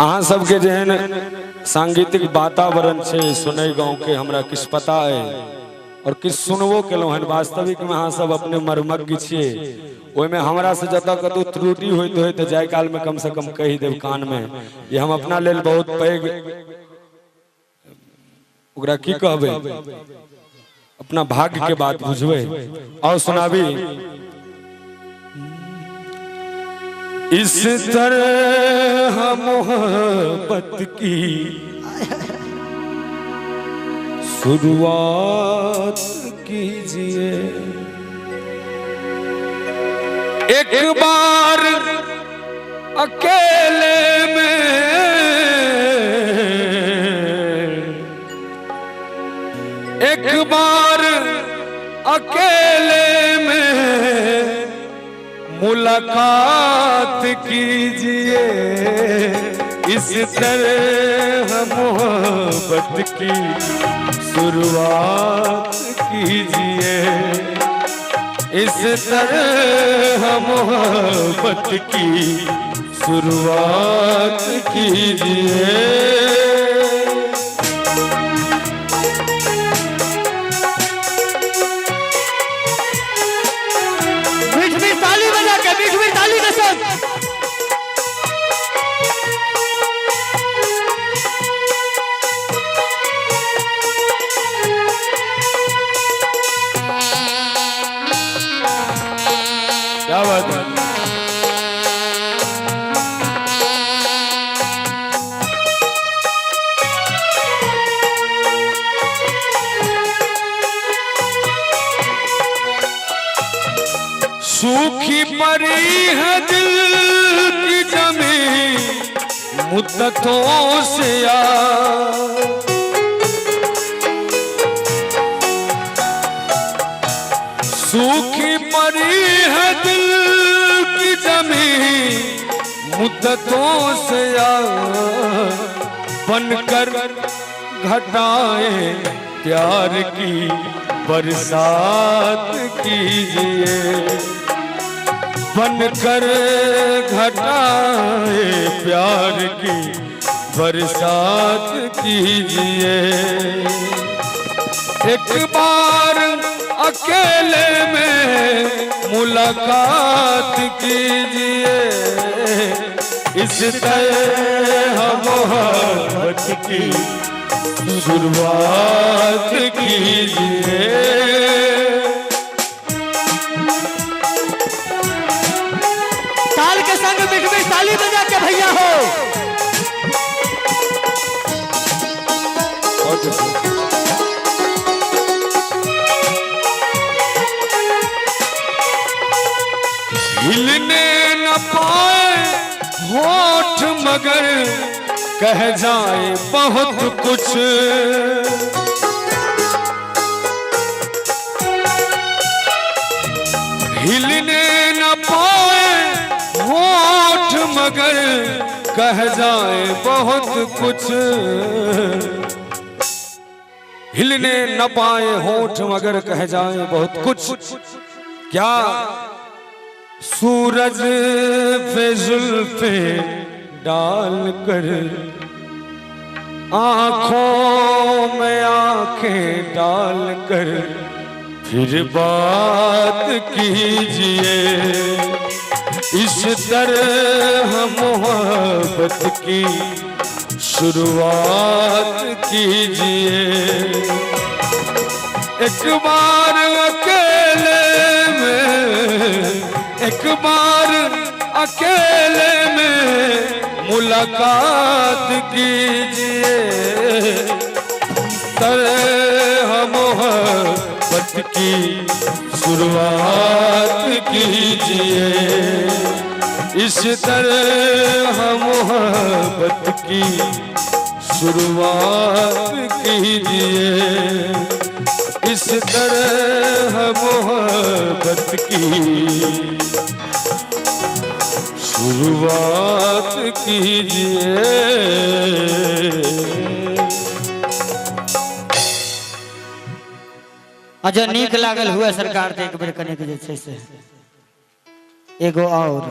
अहाँ सबके जेहन सांगीतिक वातावरण से सुनई गाँव के हमरा किस पता है और किस सुनबो केलहुँ हन। वास्तविक में अहाँ सब अपने मर्मज्ञ छियै। ओहिमे हमरा से जतऽ कतौ त्रुटि होइत होय तऽ जाय काल में कम से कम कहि देब कान में। ये हम अपना लेल बहुत पैघ ओकरा की कहबै अपना भाग्य के बात बुझबै। और सुनाबी इस तरह मोहब्बत की शुरुआत कीजिए, एक बार अकेले में, एक बार अकेले में मुलाकात कीजिए। इस तरह मोहब्बत की शुरुआत कीजिए, इस तरह मोहब्बत की शुरुआत कीजिए। क्या बात है? सूखी पड़ी है दिल की जमीन मुद्दतों से यार, सूखी पड़ी है दिल की जमीन मुद्दतों से यार, बनकर घटाएं प्यार की बरसात कीजिए, बनकर घटाएं प्यार की बरसात कीजिए। एक बार अकेले में मुलाकात कीजिए, इस तरह मोहब्बत की शुरुआत कीजिए। ताल के संग मिठ मिठ ताली बजा के भैया हो। हिलने न पाए होठ मगर कह जाए बहुत कुछ, हिलने न पाए होठ मगर कह जाए बहुत कुछ, हिलने न पाए होठ मगर कह जाए बहुत कुछ। क्या सूरज पे जुल्फे डाल कर आँखों में आँखें डाल कर फिर बात कीजिए, इस तरह मोहब्बत की शुरुआत कीजिए। एक बार अकेले में, एक बार अकेले में मुलाकात कीजिए, तरह मोहब्बत की शुरुआत कीजिए, इस तरह मोहब्बत की शुरुआत कीजिए, इस तरह मोहब्बत की शुरुआत कीजिए। अजो नीक लागल हुआ सरकार एक बेर कने के जे छै से एगो और